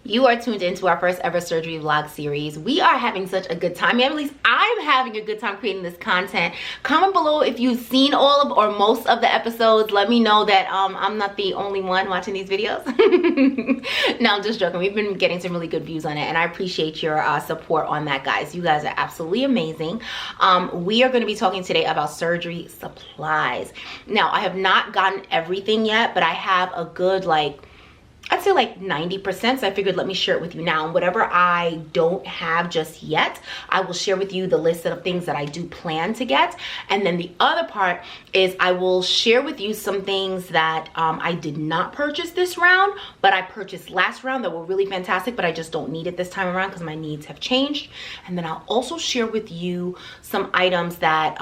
You are tuned into our first ever surgery vlog series. We are having such a good time. At least I'm having a good time creating this content. Comment below if you've seen all of or most of the episodes. Let me know that I'm not the only one watching these videos. No, I'm just joking. We've been getting some really good views on it, and I appreciate your support on that, guys. You guys are absolutely amazing. We are going to be talking today about surgery supplies. Now, I have not gotten everything yet, but I have a good, I'd say 90%, so I figured let me share it with you now. And whatever I don't have just yet, I will share with you the list of things that I do plan to get. And then the other part is I will share with you some things that I did not purchase this round, but I purchased last round that were really fantastic, but I just don't need it this time around because my needs have changed. And then I'll also share with you some items that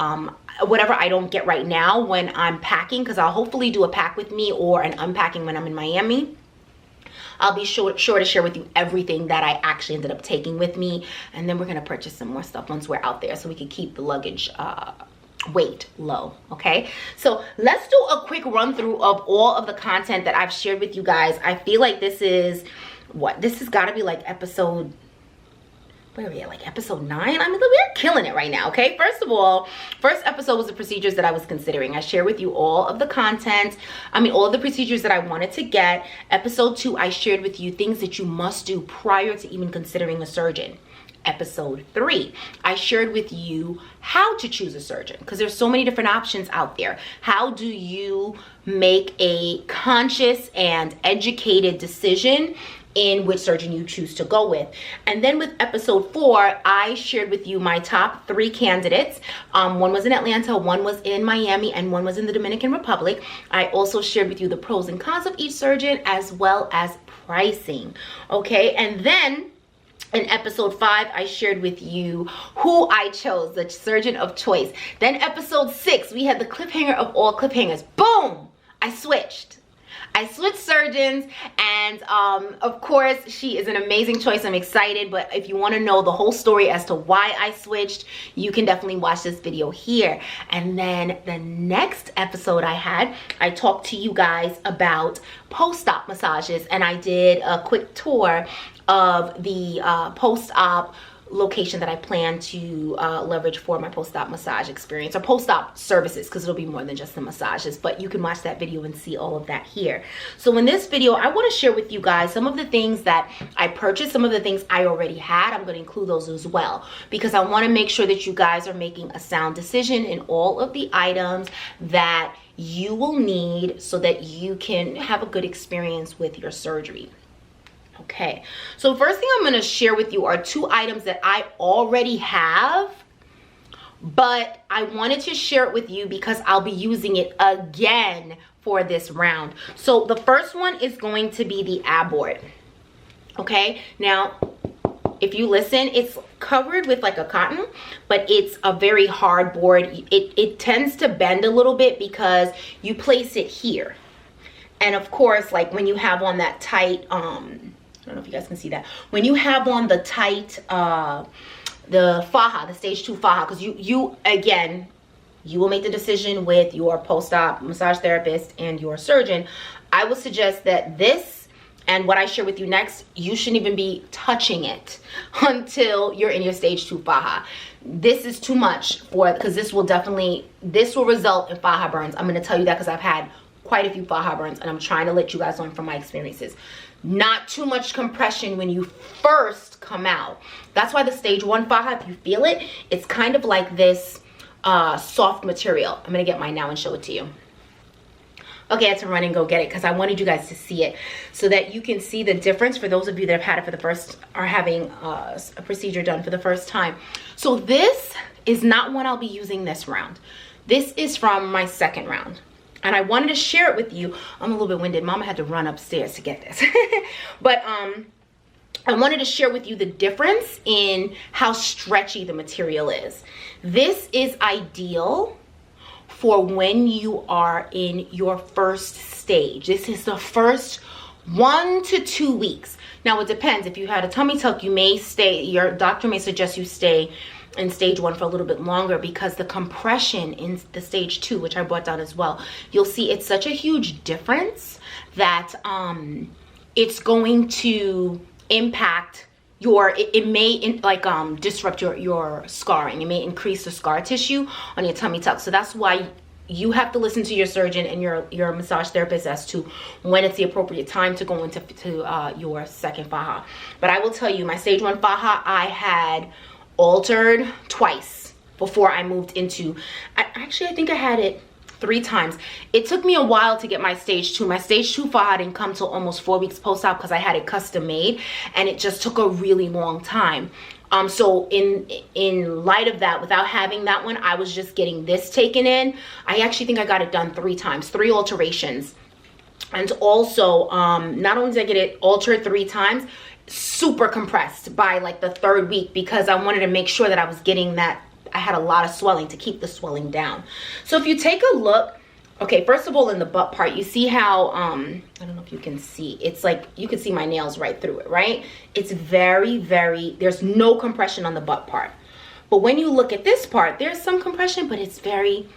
whatever I don't get right now when I'm packing, because I'll hopefully do a pack with me or an unpacking when I'm in Miami. I'll be sure to share with you everything that I actually ended up taking with me. And then we're going to purchase some more stuff once we're out there so we can keep the luggage weight low. Okay, so let's do a quick run through of all of the content that I've shared with you guys. I feel like this is this has got to be like episode, where are we at, like episode 9? I mean, we're killing it right now. Okay, first of all, first episode was the procedures that I was considering. I share with you all of the content, all of the procedures that I wanted to get. Episode 2, I shared with you things that you must do prior to even considering a surgeon. Episode 3, I shared with you how to choose a surgeon, because there's so many different options out there. How do you make a conscious and educated decision in which surgeon you choose to go with? And then with episode 4, I shared with you my top 3 candidates. One was in Atlanta, one was in Miami, and one was in the Dominican Republic. I also shared with you the pros and cons of each surgeon as well as pricing. Okay, and then in episode 5, I shared with you who I chose, the surgeon of choice. Then episode 6, we had the cliffhanger of all cliffhangers. Boom! I switched surgeons, and of course she is an amazing choice. I'm excited, but if you want to know the whole story as to why I switched, you can definitely watch this video here. And then the next episode I talked to you guys about post-op massages, and I did a quick tour of the post-op location that I plan to leverage for my post-op massage experience, or post-op services, because it'll be more than just the massages, but you can watch that video and see all of that here. So in this video, I want to share with you guys some of the things that I purchased, some of the things I already had. I'm going to include those as well, because I want to make sure that you guys are making a sound decision in all of the items that you will need so that you can have a good experience with your surgery. Okay, so first thing I'm going to share with you are 2 items that I already have, but I wanted to share it with you because I'll be using it again for this round. So the first one is going to be the ab board. Okay, now if you listen, it's covered with like a cotton, but it's a very hard board. It tends to bend a little bit because you place it here. And of course, like when you have on that tight, I don't know if you guys can see that. When you have on the tight, the faja, the stage 2 faja, because you again, you will make the decision with your post-op massage therapist and your surgeon. I would suggest that this and what I share with you next, you shouldn't even be touching it until you're in your stage 2 faja. This is too much because this will result in faja burns. I'm going to tell you that because I've had quite a few faja burns, and I'm trying to let you guys learn from my experiences. Not too much compression when you first come out. That's why the stage 1 faja, if you feel it, it's kind of like this soft material. I'm gonna get mine now and show it to you. Okay, I had to run and go get it because I wanted you guys to see it so that you can see the difference for those of you that have had it for the first, are having a procedure done for the first time. So this is not one I'll be using this round. This is from my second round. And I wanted to share it with you. I'm a little bit winded. Mama had to run upstairs to get this. But I wanted to share with you the difference in how stretchy the material is. This is ideal for when you are in your first stage. This is the first 1 to 2 weeks. Now it depends. If you had a tummy tuck, you may stay, your doctor may suggest you stay in stage 1 for a little bit longer, because the compression in the stage 2, which I brought down as well, you'll see it's such a huge difference that it's going to impact it may disrupt your scarring. It may increase the scar tissue on your tummy tuck. So that's why you have to listen to your surgeon and your massage therapist as to when it's the appropriate time to go into your second faja. But I will tell you, my stage 1 faja I had altered twice before I moved into, I think I had it 3 times. It took me a while to get my stage 2. My stage 2 faja didn't come till almost 4 weeks post-op because I had it custom made, and it just took a really long time. So in light of that, without having that one, I was just getting this taken in. I actually think I got it done 3 times, 3 alterations. And also, not only did I get it altered 3 times, super compressed by like the 3rd week, because I wanted to make sure that I was getting that, I had a lot of swelling to keep the swelling down. So if you take a look, okay, first of all, in the butt part, you see how, I don't know if you can see, it's like, you can see my nails right through it, right? It's very, there's no compression on the butt part. But when you look at this part, there's some compression, but it's very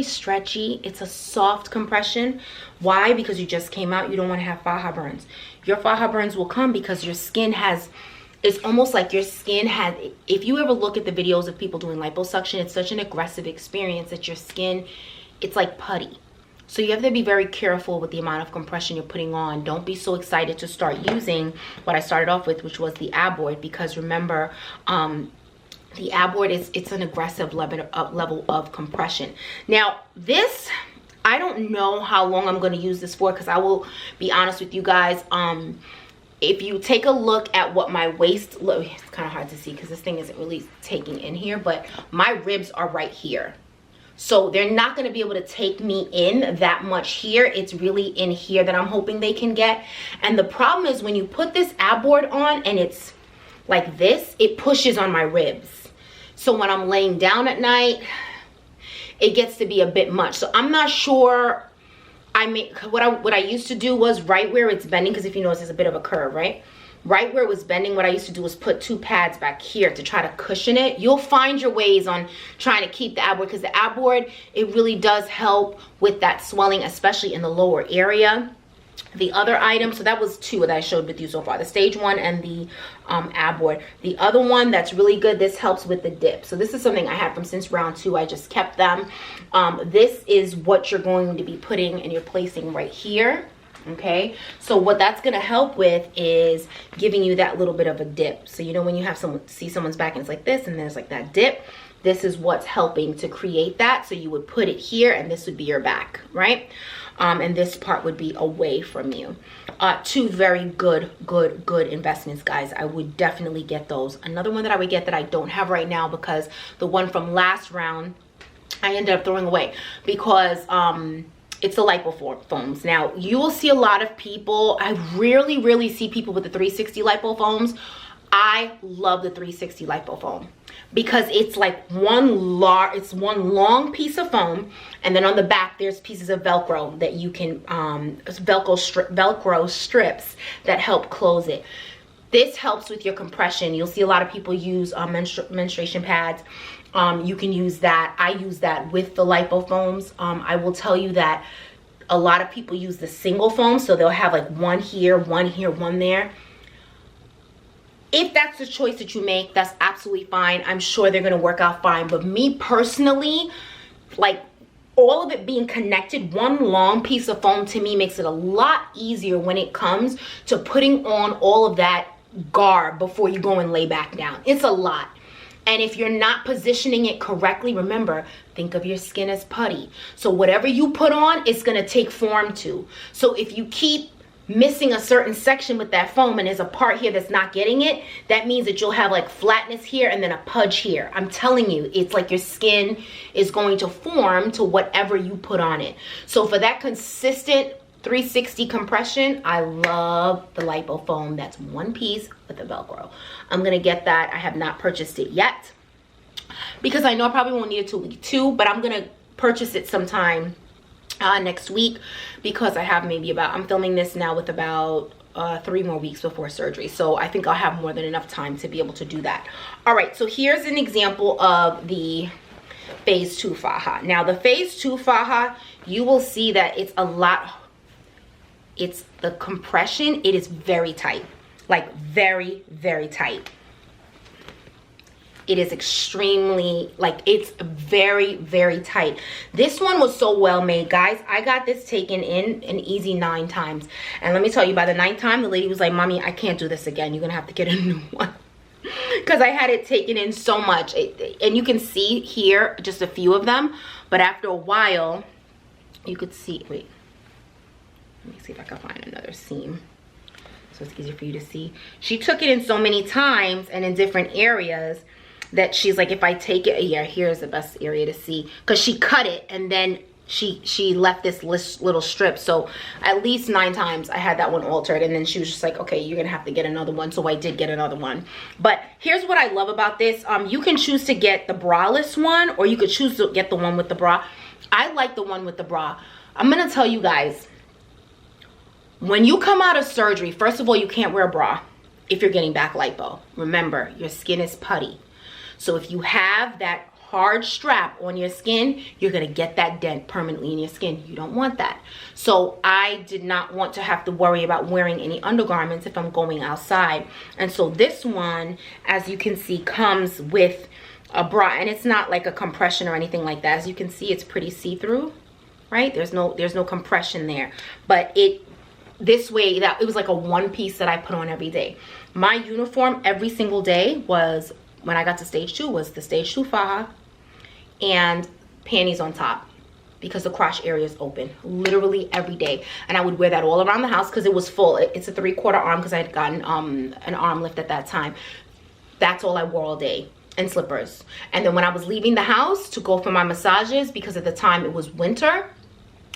stretchy. It's a soft compression. Why? Because you just came out, you don't want to have faja burns. Your faja burns will come because your skin has, it's almost like your skin has, if you ever look at the videos of people doing liposuction, it's such an aggressive experience that your skin, it's like putty. So you have to be very careful with the amount of compression you're putting on. Don't be so excited to start using what I started off with, which was the Aboid, because remember, the Aboid it's an aggressive level of compression. Now this, I don't know how long I'm going to use this for, because I will be honest with you guys. If you take a look at what my waist, look, it's kind of hard to see because this thing isn't really taking in here, but my ribs are right here. So they're not going to be able to take me in that much here. It's really in here that I'm hoping they can get. And the problem is when you put this Aboid on and it's like this, it pushes on my ribs. So when I'm laying down at night, it gets to be a bit much. So I'm not sure. What I used to do was right where it's bending, because if you notice, there's a bit of a curve, right? Right where it was bending, what I used to do was put 2 pads back here to try to cushion it. You'll find your ways on trying to keep the Aboid, because the Aboid, it really does help with that swelling, especially in the lower area. The other item, so that was 2 that I showed with you so far, the stage 1 and the Aboid. The other one that's really good, this helps with the dip. So this is something I had from since round 2. I just kept them. This is what you're going to be putting and you're placing right here. Okay, so what that's going to help with is giving you that little bit of a dip. So you know when you have someone see someone's back and it's like this and there's like that dip, this is what's helping to create that. So you would put it here and this would be your back, right? And this part would be away from you. 2 very good investments, guys. I would definitely get those. Another one that I would get that I don't have right now, because the one from last round I ended up throwing away, because it's the lipo foams. Now you will see a lot of people, I rarely see people with the 360 lipo foams. I love the 360 lipo foam because it's like one long piece of foam, and then on the back there's pieces of Velcro that you can Velcro strips that help close it. This helps with your compression. You'll see a lot of people use menstruation pads. You can use that. I use that with the lipo foams. I will tell you that a lot of people use the single foam, so they'll have like one here, one there. If that's the choice that you make, that's absolutely fine. I'm sure they're gonna work out fine. But me personally, like all of it being connected, one long piece of foam to me makes it a lot easier when it comes to putting on all of that garb before you go and lay back down. It's a lot. And if you're not positioning it correctly, remember, think of your skin as putty. So whatever you put on, it's gonna take form to. So if you keep missing a certain section with that foam and there's a part here that's not getting it, that means that you'll have like flatness here and then a pudge here. I'm telling you, it's like your skin is going to form to whatever you put on it. So for that consistent 360 compression, I love the lipo foam. That's one piece with the Velcro. I'm gonna get that. I have not purchased it yet because I know I probably won't need it till week 2, but I'm gonna purchase it sometime next week, because I have maybe about, I'm filming this now with about 3 more weeks before surgery. So I think I'll have more than enough time to be able to do that. All right, so here's an example of the phase 2 faja. Now the phase 2 faja, you will see that it's a lot, it's the compression, it is very tight. like very, very tight. It is extremely, like, it's very, very tight. This one was so well made, guys. I got this taken in an easy 9 times. And let me tell you, by the 9th time, the lady was like, Mommy, I can't do this again. You're gonna have to get a new one. Because I had it taken in so much. And you can see here just a few of them. But after a while, you could see, wait. Let me see if I can find another seam, so it's easier for you to see. She took it in so many times and in different areas that she's like, if I take it, yeah, here's the best area to see, because she cut it and then she left this little strip. So at least 9 times I had that one altered, and then she was just like, okay, you're gonna have to get another one. So I did get another one. But here's what I love about this. You can choose to get the braless one, or you could choose to get the one with the bra. I like the one with the bra. I'm gonna tell you guys, when you come out of surgery, first of all, you can't wear a bra if you're getting back lipo. Remember, your skin is putty. So if you have that hard strap on your skin, you're gonna get that dent permanently in your skin. You don't want that. So I did not want to have to worry about wearing any undergarments if I'm going outside. And so this one, as you can see, comes with a bra, and it's not like a compression or anything like that. As you can see, it's pretty see-through, right? There's no compression there. But this way, that it was like a one piece that I put on every day. My uniform every single day was, when I got to stage 2, was the stage 2 faja and panties on top, because the crotch area is open literally every day. And I would wear that all around the house because it was full. It's a 3/4 arm because I had gotten an arm lift at that time. That's all I wore all day, and slippers. And then when I was leaving the house to go for my massages, because at the time it was winter,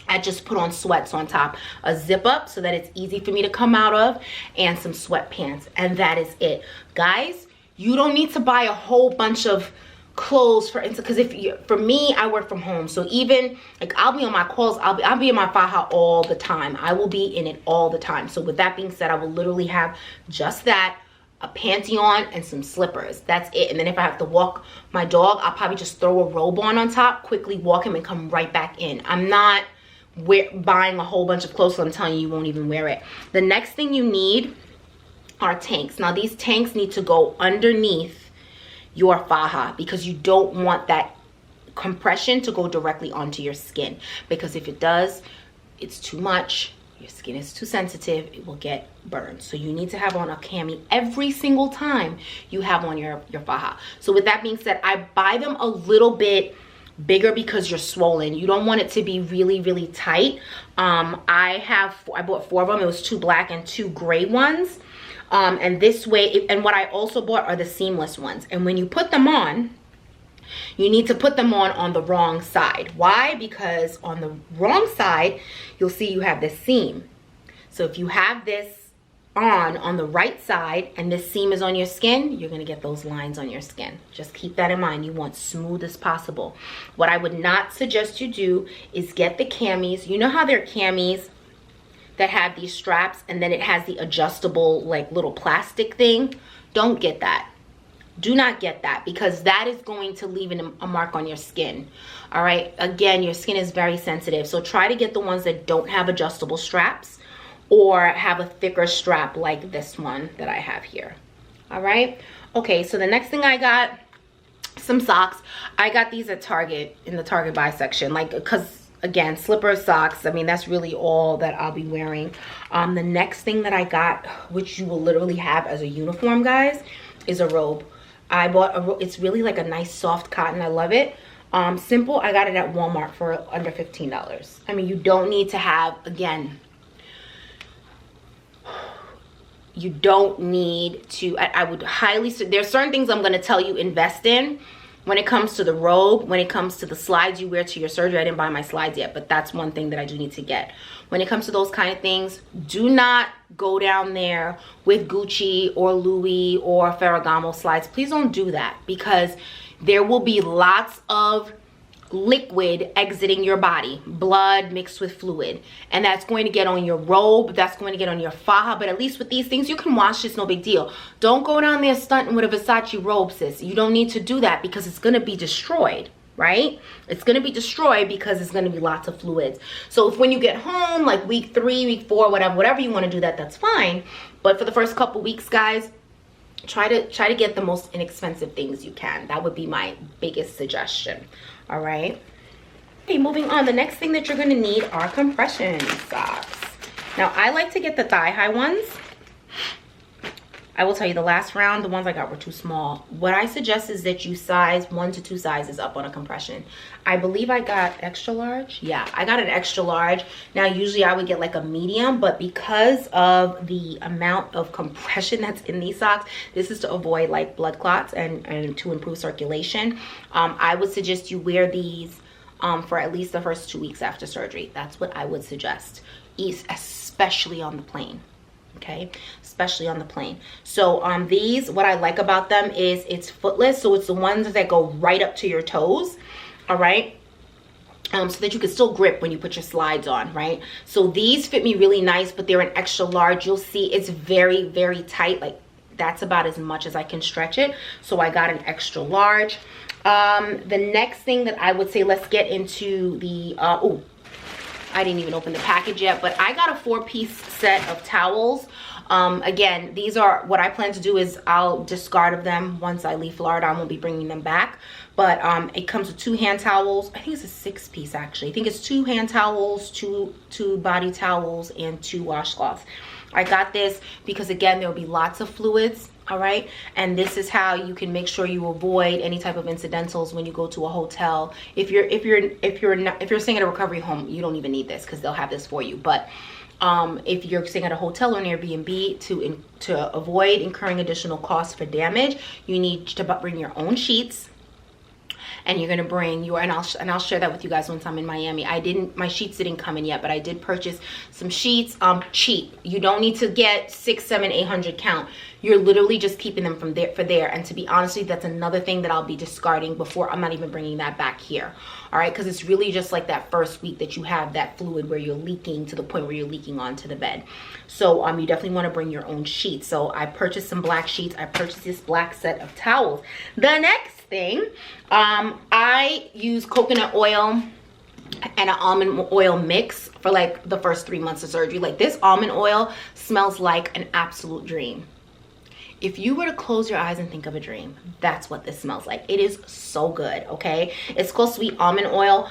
I just put on sweats on top, a zip up so that it's easy for me to come out of, and some sweatpants, and that is it. Guys, you don't need to buy a whole bunch of clothes for instance, because for me, I work from home, so even like I'll be on my calls, I'll be in my faja all the time. I will be in it all the time. So with that being said, I will literally have just that, a panty on and some slippers. That's it. And then if I have to walk my dog, I'll probably just throw a robe on top, quickly walk him and come right back in. I'm not buying a whole bunch of clothes, so I'm telling you, you won't even wear it. The next thing you need are tanks. Now these tanks need to go underneath your faja, because you don't want that compression to go directly onto your skin, because if it does, it's too much. Your skin is too sensitive, it will get burned. So you need to have on a cami every single time you have on your faja. So with that being said, I buy them a little bit bigger because you're swollen. You don't want it to be really, really tight. I bought 4 of them. It was 2 black and 2 gray ones. And this way, and what I also bought are the seamless ones. And when you put them on, you need to put them on the wrong side. Why? Because on the wrong side, you'll see you have this seam. So if you have this on the right side and this seam is on your skin, you're gonna get those lines on your skin. Just keep that in mind. You want smooth as possible. What I would not suggest you do is get the camis. You know how they're camis that have these straps and then it has the adjustable like little plastic thing? Don't get that. Do not get that, because that is going to leave a mark on your skin. All right, again, your skin is very sensitive, so try to get the ones that don't have adjustable straps or have a thicker strap like this one that I have here. All right, okay, so the next thing I got, some socks. I got these at Target, in the Target buy section, like, because again, slippers, socks, I mean, that's really all that I'll be wearing. The next thing that I got, which you will literally have as a uniform, guys, is a robe. I bought a robe. It's really like a nice soft cotton. I love it. Simple. I got it at Walmart for under $15. I mean, you don't need to have, again, you don't need to, I would highly, there's certain things I'm going to tell you invest in. When it comes to the robe, when it comes to the slides you wear to your surgery, I didn't buy my slides yet, but that's one thing that I do need to get. When it comes to those kind of things, do not go down there with Gucci or Louis or Ferragamo slides. Please don't do that, because there will be lots of liquid exiting your body, blood mixed with fluid, and that's going to get on your robe, that's going to get on your faja. But at least with these things, you can wash. It's no big deal. Don't go down there stunting with a Versace robe, sis. You don't need to do that, because it's going to be destroyed. right? It's going to be destroyed because it's going to be lots of fluids. So if when you get home, like week 3, week 4, whatever you want to do, that's fine. But for the first couple weeks, guys, try to get the most inexpensive things you can. That would be my biggest suggestion. All right. Okay, moving on. The next thing that you're going to need are compression socks. Now, I like to get the thigh-high ones. I will tell you, the last round, the ones I got were too small. What I suggest is that you size 1 to 2 sizes up on a compression. I believe I got extra large. Yeah, I got an extra large. Now, usually I would get like a medium, but because of the amount of compression that's in these socks, this is to avoid like blood clots and to improve circulation. I would suggest you wear these for at least the first 2 weeks after surgery. That's what I would suggest, especially on the plane. Okay, especially on the plane. So these, what I like about them is it's footless, so it's the ones that go right up to your toes. All right, so that you can still grip when you put your slides on, right? So these fit me really nice, but they're an extra large. You'll see it's very, very tight. Like that's about as much as I can stretch it, so I got an extra large. The next thing that I would say, let's get into the oh, I didn't even open the package yet, but I got a 4-piece set of towels. Again, these are what I plan to do is I'll discard of them once I leave Florida. I won't be bringing them back, but it comes with 2 hand towels. I think it's a 6-piece actually. I think it's 2 hand towels, two body towels, and 2 washcloths. I got this because again, there will be lots of fluids. All right, and this is how you can make sure you avoid any type of incidentals when you go to a hotel. If you're staying at a recovery home, you don't even need this because they'll have this for you. But if you're staying at a hotel or an Airbnb, to avoid incurring additional costs for damage, you need to bring your own sheets. And you're gonna bring your, and I'll share that with you guys once I'm in Miami. My sheets didn't come in yet, but I did purchase some sheets, cheap. You don't need to get 600, 700, 800 count. You're literally just keeping them from there for there. And to be honest with you, that's another thing that I'll be discarding before. I'm not even bringing that back here. All right, because it's really just like that first week that you have that fluid where you're leaking to the point where you're leaking onto the bed. So you definitely want to bring your own sheets. So I purchased some black sheets. I purchased this black set of towels. The next thing, I use coconut oil and an almond oil mix for like the first 3 months of surgery. Like this almond oil smells like an absolute dream. If you were to close your eyes and think of a dream, that's what this smells like. It is so good, okay? It's called sweet almond oil.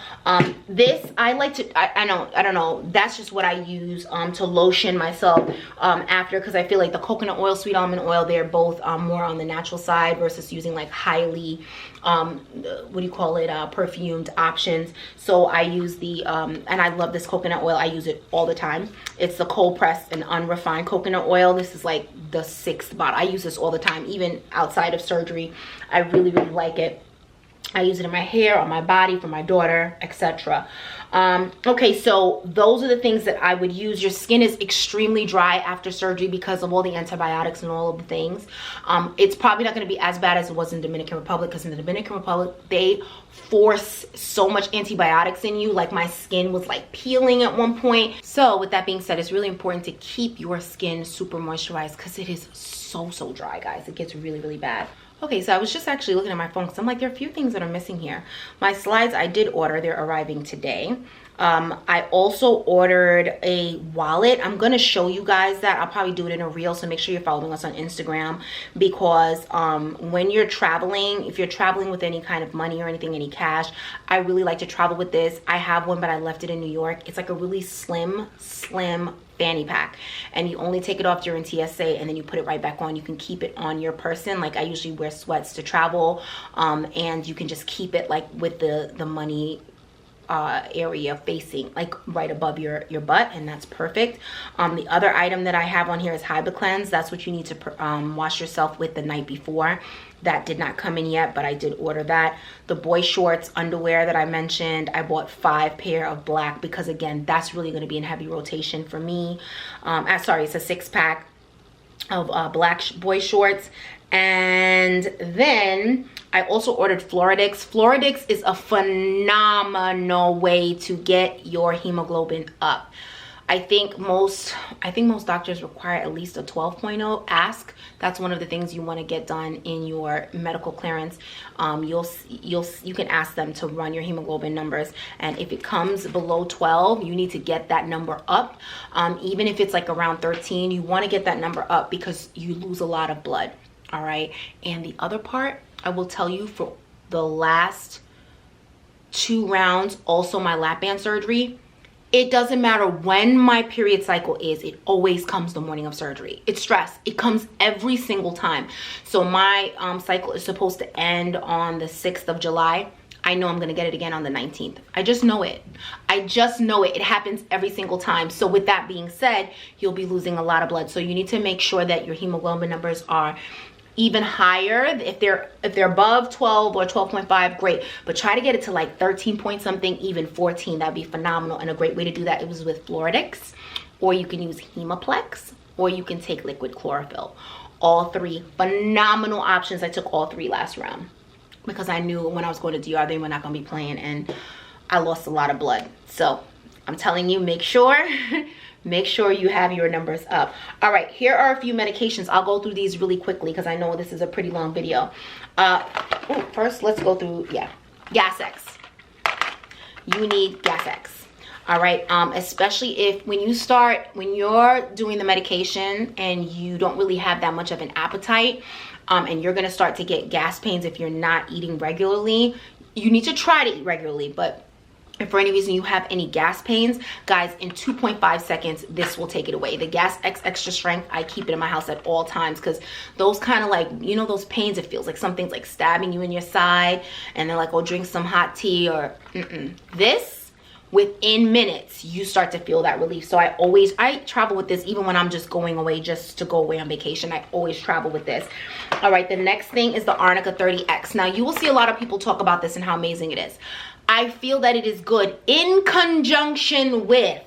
This, I like to, I don't know, that's just what I use to lotion myself after, because I feel like the coconut oil, sweet almond oil, they're both more on the natural side versus using like highly, what do you call it, perfumed options. So I use the, and I love this coconut oil. I use it all the time. It's the cold pressed and unrefined coconut oil. This is like the 6th bottle. I use this all the time, even outside of surgery. I really, really like it. I use it in my hair, on my body, for my daughter, etc. Okay, so those are the things that I would use. Your skin is extremely dry after surgery because of all the antibiotics and all of the things. It's probably not going to be as bad as it was in Dominican Republic, because in the Dominican Republic, they force so much antibiotics in you. Like my skin was like peeling at one point. So with that being said, it's really important to keep your skin super moisturized because it is so dry, guys. It gets really, really bad. Okay, so I was just actually looking at my phone because I'm like, there are a few things that are missing here. My slides I did order, they're arriving today. I also ordered a wallet. I'm gonna show you guys that. I'll probably do it in a reel, so make sure you're following us on Instagram, because when you're traveling, if you're traveling with any kind of money or anything, any cash, I really like to travel with this. I have one, but I left it in New York. It's like a really slim fanny pack, and you only take it off during TSA and then you put it right back on. You can keep it on your person. Like I usually wear sweats to travel, and you can just keep it like with the money area facing like right above your butt, and that's perfect. The other item that I have on here is Hybicleanse. That's what you need to wash yourself with the night before. That did not come in yet, but I did order that. The boy shorts underwear that I mentioned, I bought 5 pair of black because again, that's really going to be in heavy rotation for me. Sorry, it's a 6-pack of black boy shorts. And then I also ordered Floridix. Floridix is a phenomenal way to get your hemoglobin up. I think most doctors require at least a 12.0. Ask. That's one of the things you want to get done in your medical clearance. You can ask them to run your hemoglobin numbers, and if it comes below 12, you need to get that number up. Even if it's like around 13, you want to get that number up because you lose a lot of blood. All right. And the other part, I will tell you, for the last 2 rounds, also my lap band surgery, it doesn't matter when my period cycle is, it always comes the morning of surgery. It's stress. It comes every single time. So my cycle is supposed to end on the 6th of July. I know I'm going to get it again on the 19th. I just know it. I just know it. It happens every single time. So with that being said, you'll be losing a lot of blood. So you need to make sure that your hemoglobin numbers are even higher. If they're above 12 or 12.5, great, but try to get it to like 13 point something, even 14. That'd be phenomenal. And a great way to do that, it was with Floradix, or you can use Hemoplex, or you can take liquid chlorophyll. All 3 phenomenal options. I took all 3 last round because I knew when I was going to DR they were not going to be playing, and I lost a lot of blood. So I'm telling you, make sure you have your numbers up. All right, here are a few medications. I'll go through these really quickly because I know this is a pretty long video. First, let's go through, Gas-X. You need Gas-X. All right, especially when you're doing the medication and you don't really have that much of an appetite, and you're gonna start to get gas pains if you're not eating regularly. You need to try to eat regularly, but if for any reason you have any gas pains, guys, in 2.5 seconds, this will take it away. The Gas-X Extra Strength, I keep it in my house at all times because those kind of like, you know, those pains, it feels like something's like stabbing you in your side, and they're like, oh, drink some hot tea or This, within minutes, you start to feel that relief. So I travel with this even when I'm just going away, just to go away on vacation. I always travel with this. All right, the next thing is the Arnica 30X. Now, you will see a lot of people talk about this and how amazing it is. I feel that it is good in conjunction with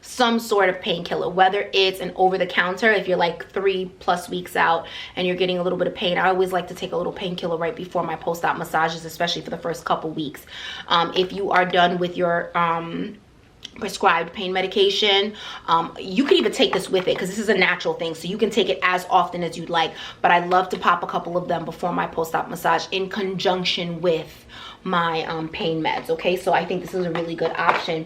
some sort of painkiller, whether it's an over-the-counter, if you're like 3+ weeks out and you're getting a little bit of pain. I always like to take a little painkiller right before my post-op massages, especially for the first couple weeks. If you are done with your prescribed pain medication, you can even take this with it because this is a natural thing, so you can take it as often as you'd like, but I love to pop a couple of them before my post-op massage in conjunction with my pain meds. Okay, so I think this is a really good option.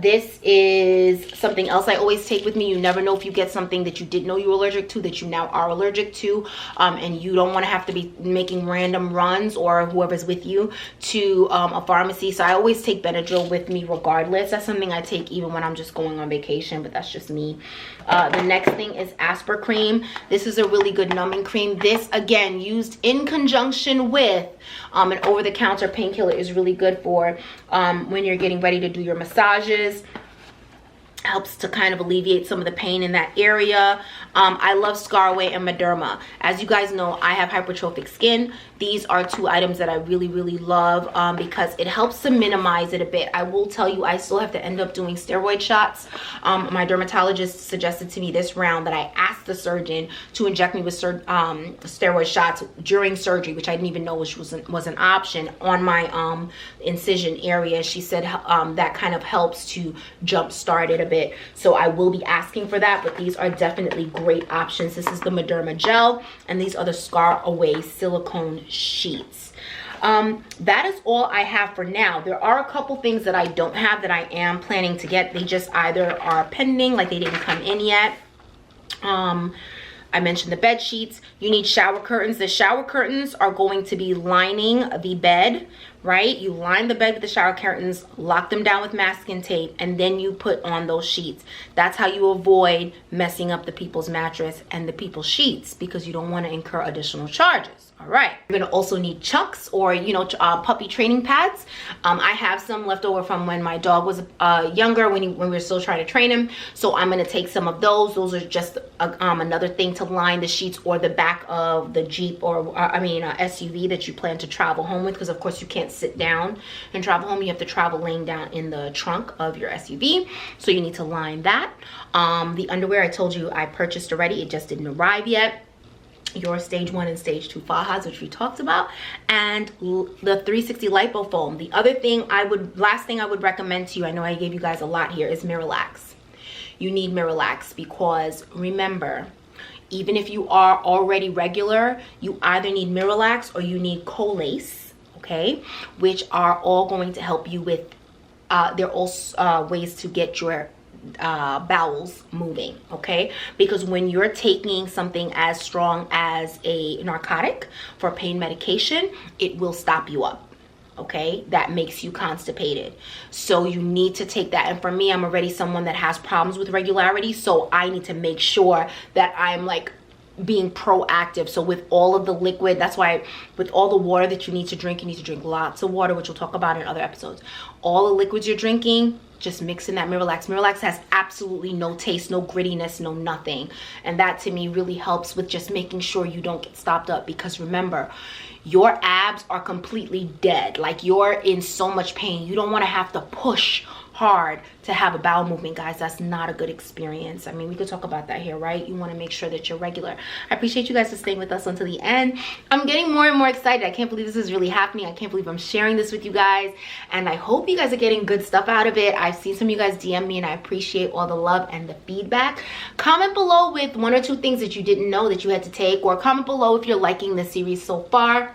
This is something else I always take with me. You never know if you get something that you didn't know you were allergic to that you now are allergic to, and you don't want to have to be making random runs, or whoever's with you, to a pharmacy. So I always take Benadryl with me regardless. That's something I take even when I'm just going on vacation, but that's just me. The next thing is Aspir Cream. This is a really good numbing cream. This, again, used in conjunction with an over-the-counter painkiller, is really good for when you're getting ready to do your massages. Helps to kind of alleviate some of the pain in that area. I love Scarway and Mederma. As you guys know, I have hypertrophic skin. These are 2 items that I really, really love because it helps to minimize it a bit. I will tell you, I still have to end up doing steroid shots. My dermatologist suggested to me this round that I asked the surgeon to inject me with steroid shots during surgery, which I didn't even know was an option on my incision area. She said that kind of helps to jumpstart it a bit. So I will be asking for that, but these are definitely great options. This is the Mederma gel, and these are the Scar Away silicone sheets. That is all I have for now. There are a couple things that I don't have that I am planning to get. They just either are pending, like they didn't come in yet. I mentioned the bed sheets. You need shower curtains. The shower curtains are going to be lining the bed, right? You line the bed with the shower curtains, lock them down with masking tape, and then you put on those sheets. That's how you avoid messing up the people's mattress and the people's sheets, because you don't want to incur additional charges. All right, you're gonna also need chucks, or puppy training pads. I have some left over from when my dog was younger, when we were still trying to train him. So I'm gonna take some of those. Those are just another thing to line the sheets or the back of the Jeep or SUV that you plan to travel home with, because of course you can't sit down and travel home. You have to travel laying down in the trunk of your SUV. So you need to line that. The underwear I told you I purchased already. It just didn't arrive yet. your stage 1 and stage 2 fajas, which we talked about, and the 360 lipo foam. The other thing last thing I would recommend to you, I know I gave you guys a lot here, is Miralax. You need Miralax because remember, even if you are already regular, you either need Miralax or you need Colace, okay, which are all going to help you with they're all ways to get your bowels moving, okay? Because when you're taking something as strong as a narcotic for pain medication, it will stop you up, okay? That makes you constipated. So you need to take that. And for me, I'm already someone that has problems with regularity, so I need to make sure that I'm like being proactive. So with all of the liquid, that's why with all the water that you need to drink lots of water, which we'll talk about in other episodes. All the liquids you're drinking, just mix in that Miralax. Miralax has absolutely no taste, no grittiness, no nothing. And that to me really helps with just making sure you don't get stopped up, because remember, your abs are completely dead. Like, you're in so much pain. You don't want to have to push hard to have a bowel movement, guys. That's not a good experience. I mean, we could talk about that here, right? You want to make sure that you're regular. I appreciate you guys for staying with us until the end. I'm getting more and more excited. I can't believe this is really happening. I can't believe I'm sharing this with you guys, and I hope you guys are getting good stuff out of it. I've seen some of you guys DM me, and I appreciate all the love and the feedback. Comment below with 1 or 2 things that you didn't know that you had to take, or comment below if you're liking this series so far.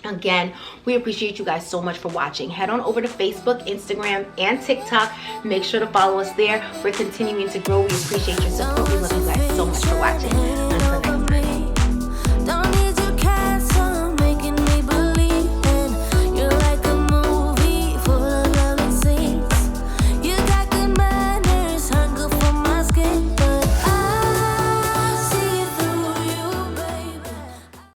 Again, we appreciate you guys so much for watching. Head on over to Facebook, Instagram, and TikTok. Make sure to follow us there. We're continuing to grow. We appreciate your support. We love you guys so much for watching.